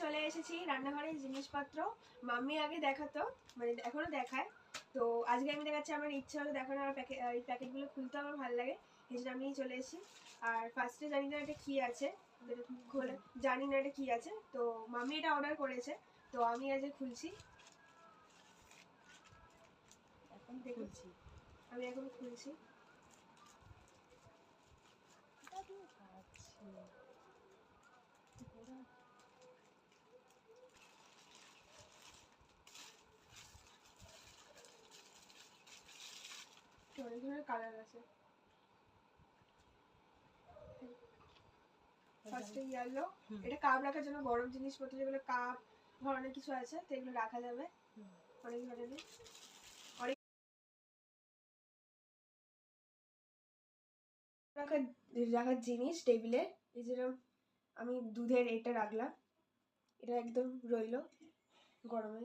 চলে এসেছি রান্নাঘরের জিনিসপত্র। মাম্মি আগে দেখাতো, মানে এখনো দেখায়। তো আজকে আমি দেখাচ্ছি, আমার ইচ্ছা হলো দেখানো। আর এই প্যাকেটগুলো খুলতে আমার ভালো লাগে, এই জন্য আমি চলে এসেছি। আর ফার্স্টে জানি না এটা কী আছে, খোলে জানি না এটা কী আছে। তো মাম্মি এটা অর্ডার করেছে, তো আমি আজকে খুলছি। আমি এখন খুলছি। অনেক ধরনের কালার আছে। ফার্স্টে ইয়েলো, এটা কাপ রাখার জন্য, গরম জিনিসপত্র যেগুলো কাপ ধরনের কিছু আছে, তো এগুলো রাখা যাবে। অনেক ধরনের রাখার জিনিস টেবিলে। এই যেরকম আমি দুধের এটা রাখলাম, এটা একদম রইলো গরমে,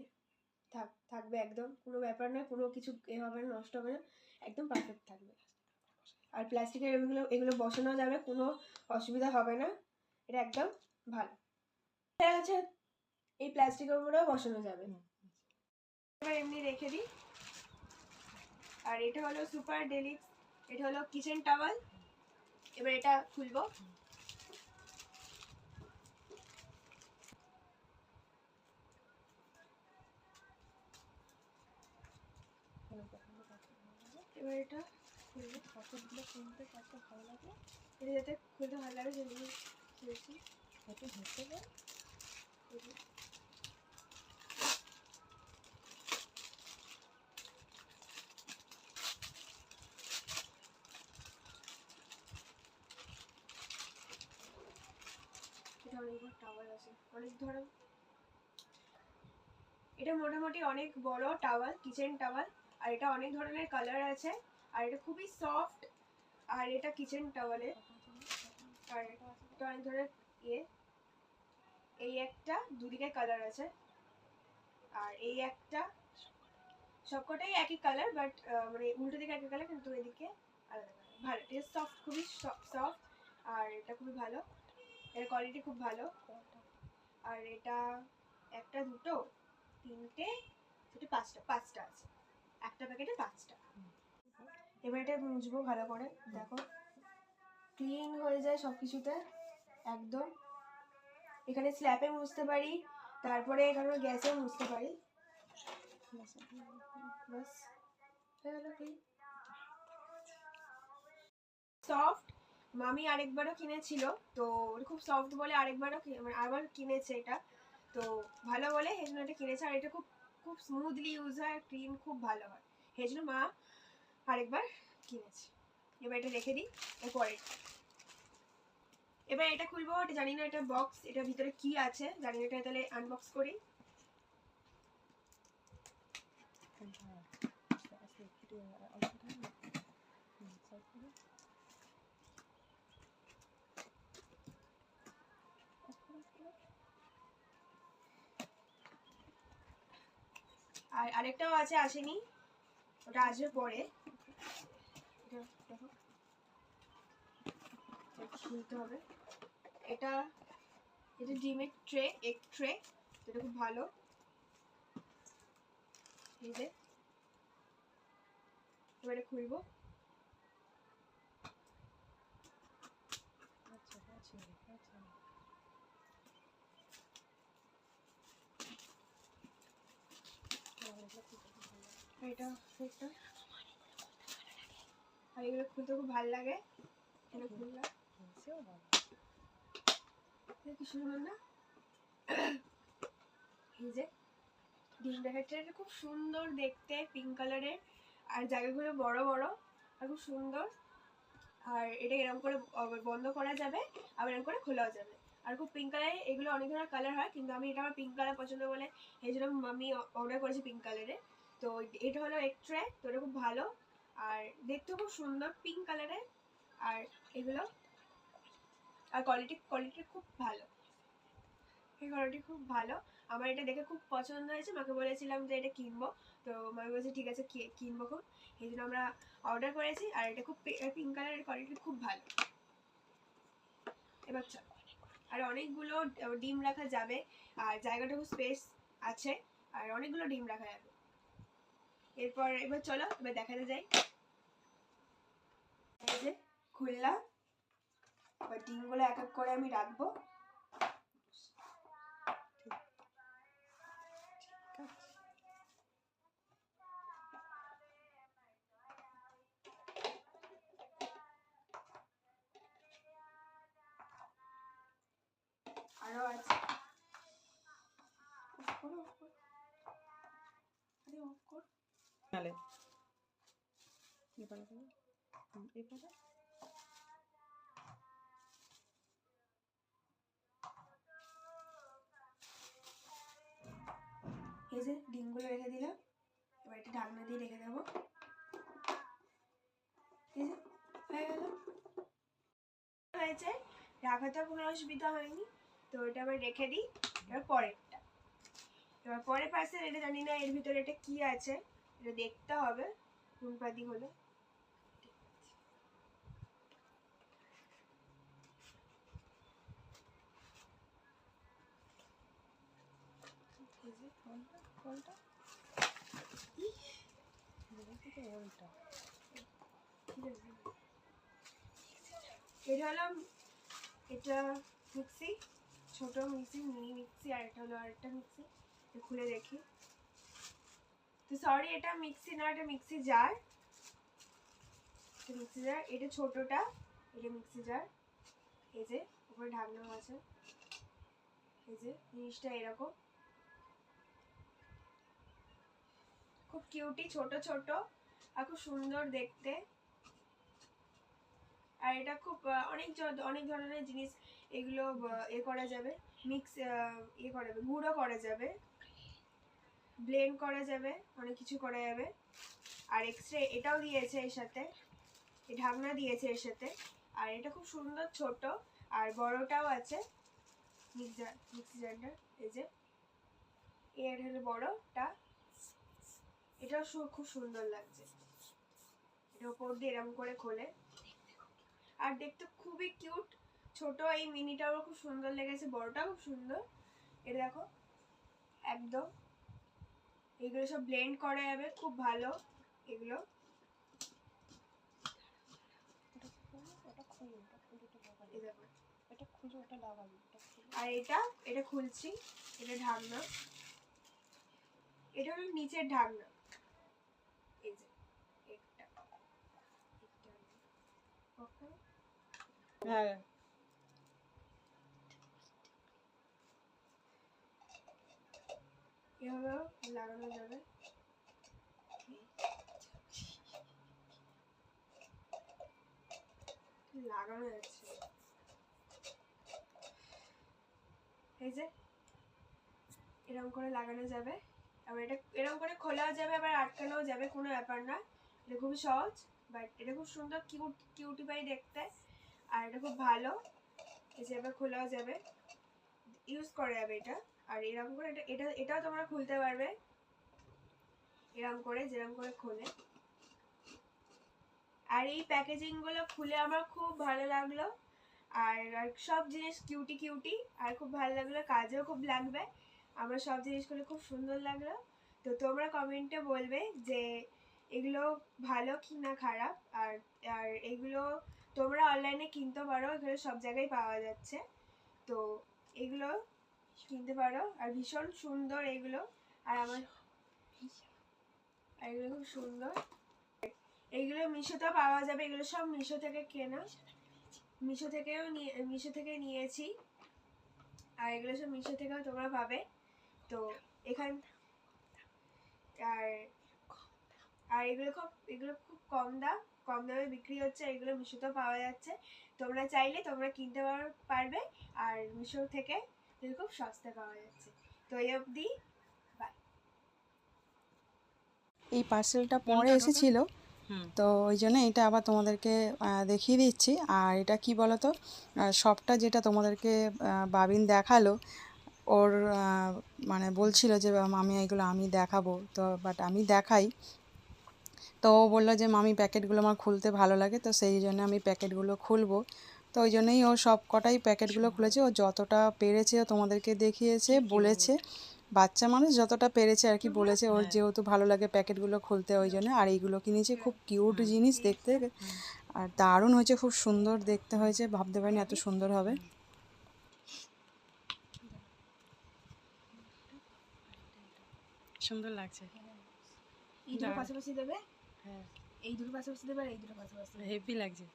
থাকবে একদম, কোনো ব্যাপার না, কোনো কিছু এ হবে না, নষ্ট হবে না, একদম পারফেক্ট থাকবে। আর প্লাস্টিকের এগুলো বসানো যাবে, কোনো অসুবিধা হবে না, এটা একদম ভালো আছে। এই প্লাস্টিকের উপরেও বসানো যাবে। এবার এমনি রেখে দিই। আর এটা হলো সুপার ডেলিক্স, এটা হলো কিচেন টাওয়াল। এবার এটা খুলবো। এবার এটা খুলবো, কতগুলো খুলতে কত ভালো লাগে, এটা যাতে খুলতে ভালো লাগে সেগুলো খুলেছি। কত হতে হবে এটা অনেকগুলো টাওয়াল আছে, অনেক ধরনের। এটা মোটামুটি অনেক বড় টাওয়াল, কিচেন টাওয়াল। আর এটা অনেক ধরনের কালার আছে, আর এটা খুবই সফট। আর এটা কিচেন টাওয়ালে, আর এটা অনেক ধরনের ইয়ে। এই একটা দুদিকে কালার আছে, আর এই একটা, সবকটাই একই কালার, বাট মানে উল্টো দিকে একই কালার, কিন্তু এদিকে আলাদা কালার। ভালো, এটা সফট, খুবই সফট। আর এটা খুবই ভালো, এর কোয়ালিটি খুব ভালো। আর এটা একটা, দুটো, তিনটে, দুটো, পাঁচটা আছে, একটা প্যাকেটে 5টা। এবার এটা মুছবো ভালো করে, দেখো ক্লিন হয়ে যায় সব কিছুতে একদম। এখানে স্ল্যাপে মুছতে পারি, তারপরে এখানে গ্যাসেও মুছতে পারি। বাস হয়ে গেল ক্লিন, সফট। মামি আরেকবারও কিনেছিল, তো খুব সফট বলে আবার কিনেছে এটা। তো ভালো বলে এই জন্য এটা কিনেছে। আর এটা খুব খুব স্মুথলি ইউজ হয়, ক্লিন খুব ভালো হয়, এই জন্য মা আরেকবার কিনেছে। এবার এটা রেখে দিই। এবার এটা খুলবো, এটা জানি না, এটা বক্স, এটা ভিতরে কি আছে জানি না, এটা তাহলে আনবক্স করি। আর আরেকটাও আছে, আসেনি, ওটা আসবে পরে। দেখো খুলতে হবে। এটা ডিমের ট্রে, এগ ট্রে, এটা খুব ভালো। এই যে এবারে খুলবো। এটা আর এগুলো খুলতে খুব ভালো লাগে, এটা খুললাম, কি সুন্দর না। এই যে ডিম দেখাচ্ছে, এটা খুব সুন্দর দেখতে, পিঙ্ক কালারের, আর জায়গাগুলো বড় বড় আর খুব সুন্দর। আর এটা এরকম করে বন্ধ করা যাবে, আবার এরকম করে খোলাও যাবে। আর খুব পিঙ্ক কালারে, এগুলো অনেক ধরনের কালার হয়, কিন্তু আমি এটা আমার পিঙ্ক কালার পছন্দ বলে এই জন্য আমি অর্ডার করেছি পিঙ্ক কালারে। তো এটা হলো এক ট্রে, তো এটা খুব ভালো, আর দেখতেও খুব সুন্দর পিঙ্ক কালারের। আর এগুলো, আর কোয়ালিটি খুব ভালো, এই কোয়ালিটি খুব ভালো। আমার এটা দেখে খুব পছন্দ হয়েছে, মাকে বলেছিলাম যে এটা কিনবো, তো মাকে বলছে ঠিক আছে কিনবো খুব, এই জন্য আমরা অর্ডার করেছি। আর এটা খুব পিঙ্ক কালারের, কোয়ালিটি খুব ভালো। এবার চল আর অনেকগুলো ডিম রাখা যাবে, আর জায়গাটা খুব স্পেস আছে, আর অনেকগুলো ডিম রাখা যাবে। এবার চলো এবার দেখাতে যাই। এই যে খুললাম, এবার ডিমগুলো এক এক করে আমি রাখবো। আরো আছে, এই যে ডিমগুলো রেখে দিলাম, এবার একটা ঢাকনা দিয়ে রেখে দেবো। এই যে হয়ে গেল, হয়েছে, রাখাতে কোনো অসুবিধা হয়নি। তো এটা আবার রেখে দিই। এবার পরেরটা, এবার পরের পার্সেল, এটা জানি না এর ভিতরে এটা কি আছে, এটা দেখতে হবে নুনপাতি হলে। এটা হলো, এটা মিক্সি, ছোট মিক্সি, মিনি মিক্সি, আর এটা হলো আরেকটা মিক্সি। খুলে দেখি, তো সরি এটা মিক্সি না, এটা মিক্সি জার। মিক্সি জার, এটা ছোটটা, এটা মিক্সি জার। এই যে উপরে ঢাকনা আছে, এই যে জিনিসটা এরকম, খুব কিউটি, ছোট ছোট আর খুব সুন্দর দেখতে। আর এটা খুব অনেক ধরনের জিনিস এগুলো এ করা যাবে, মিক্স করা যাবে, গুঁড়ো করা যাবে, ব্লেন্ড করা যাবে, অনেক কিছু করা যাবে। আর এক্সট্রা এটাও দিয়েছে এর সাথে, এই ঢাকনা দিয়েছে এর সাথে। আর এটা খুব সুন্দর ছোট, আর বড়টাও আছে মিক্সি জারটা। এই যে এর হলো বড়টা, এটাও খুব সুন্দর লাগছে। এটা উপর দিয়ে এরকম করে খোলে, আর দেখতে খুবই কিউট। ছোট এই মিনিটাও খুব সুন্দর লেগেছে, বড়টাও খুব সুন্দর। এটা দেখো একদম, এগুলো সব ব্লেন্ড করা যাবে খুব ভালো এগুলো। আর এটা খুলছি, এটা ঢাকনা, এটা হলো নিচের ঢাকনা। এই যে হ্যাঁ, এভাবেও লাগানো যাবে। লাগানো যাচ্ছে, এই যে এরকম করে লাগানো যাবে। আবার এটা এরকম করে খোলাও যাবে, আবার আটকানোও যাবে, কোনো ব্যাপার না। এটা খুবই সহজ, বাট এটা খুব সুন্দর কিউটি পাই দেখতে, আর এটা খুব ভালো। এই যে এবার খোলাও যাবে, ইউজ করা যাবে এটা। আর এরকম করে এটাও তোমরা খুলতে পারবে, এরকম করে যেরকম করে খোলে। আর এই প্যাকেজিং গুলো খুলে আমার খুব ভালো লাগলো, আর সব জিনিস কিউটি, আর খুব ভালো লাগলো, কাজেও খুব লাগবে। আমার সব জিনিসগুলো খুব সুন্দর লাগলো। তো তোমরা কমেন্টে বলবে যে এগুলো ভালো কি না খারাপ। আর আর এগুলো তোমরা অনলাইনে কিনতে পারো, এগুলো সব জায়গায় পাওয়া যাচ্ছে। তো এগুলো কিনতে পারো, আর ভীষণ সুন্দর এগুলো। আর এগুলো খুব সুন্দর। এইগুলো মিশোতেও পাওয়া যাবে, এগুলো সব মিশো থেকে কেনা, মিশো থেকে নিয়েছি। আর এগুলো সব মিশো থেকেও তোমরা পাবে। তো এখান আর আর এগুলো খুব কম দামে বিক্রি হচ্ছে, এগুলো মিশোতেও পাওয়া যাচ্ছে। তোমরা চাইলে তোমরা কিনতে পারবে, আর মিশো থেকে খুব সস্তা পাওয়া যাচ্ছে। তো এই অবধি, বাই। এই পার্সেলটা পরে এসেছিল, তো ওই জন্য এটা আবার তোমাদেরকে দেখিয়ে দিচ্ছি। আর এটা কি বলো তো, সবটা যেটা তোমাদেরকে বাবিন দেখালো, ওর মানে বলছিল যে মামি এগুলো আমি দেখাবো, তো বাট আমি দেখাই। তো ও বললো যে মামি প্যাকেটগুলো আমার খুলতে ভালো লাগে, তো সেই জন্য আমি প্যাকেটগুলো খুলবো। তো ওই জন্যই ও সব কটাই প্যাকেটগুলো খুলেছে, ও যতটা পেরেছে ও তোমাদেরকে দেখিয়েছে, বলেছে। বাচ্চা মানুষ যতটা পেরেছে আর কি বলেছে, ওর যেহেতু ভালো লাগে প্যাকেটগুলো খুলতে ওই জন্য। আর এইগুলো কিনেছে, খুব কিউট জিনিস দেখতে, আর দারুণ হয়েছে, খুব সুন্দর দেখতে হয়েছে, ভাবতে পারিনি এত সুন্দর হবে। সুন্দর লাগছে। এই দুটো পাশাপাশি দেবে, হ্যাঁ, এই দুটো পাশাপাশি দেবে, আর এই দুটো পাশাপাশি হেভি লাগছে।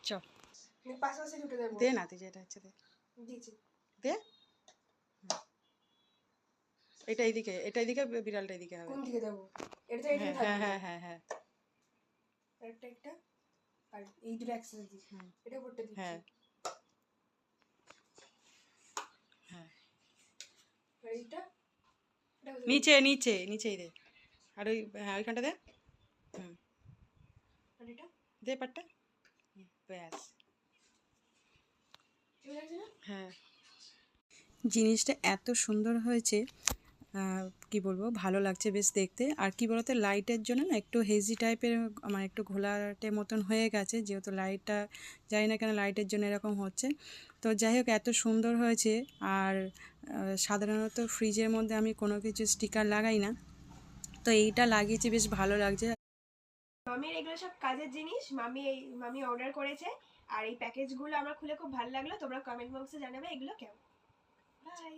চ পাশাপাশি দুটো দেবো। দে না, তুই যেটা হচ্ছে দে, দিচ্ছি। দে। এটা এইদিকে, এটা এইদিকে, বিড়ালটা এইদিকে হবে। কোন দিকে দেবো? এটা তো এইদিকে হ্যাঁ থাকবে। হ্যাঁ হ্যাঁ হ্যাঁ একটা একটা, আর এই দুটো একসাথে দিই। এটা উপরটা দিচ্ছি। হ্যাঁ হ্যাঁ, আর এইটা, এটা কোথায় নিচে নিচে নিচেই দে। আর ওই, হ্যাঁ ওইখানটা দে। হুম, দেবো? আর এটা দে পাটটা। ব্যাস। ঠিক আছে না? হ্যাঁ, জিনিসটা এত সুন্দর হয়েছে, কি বলবো, ভালো লাগছে বেশ দেখতে। আর কি বলতো, লাইটের জন্য না একটু হেজি টাইপের, মানে একটু ঘোলাটে মতন হয়ে গেছে, যেহেতু লাইটটা জানি না কেন লাইটের জন্য এরকম হচ্ছে। তো যাই হোক, এত সুন্দর হয়েছে। আর সাধারণত ফ্রিজের মধ্যে আমি কোনো কিছু স্টিকার লাগাই না, তো এইটা লাগিয়েছি, বেশ ভালো লাগছে। মামির এগুলো সব কাজের জিনিস, মামি অর্ডার করেছে। আর এই প্যাকেজগুলো আমার খুলে খুব ভালো লাগলো। তোমরা কমেন্ট বক্সে জানাবে এগুলো কেমন। বাই।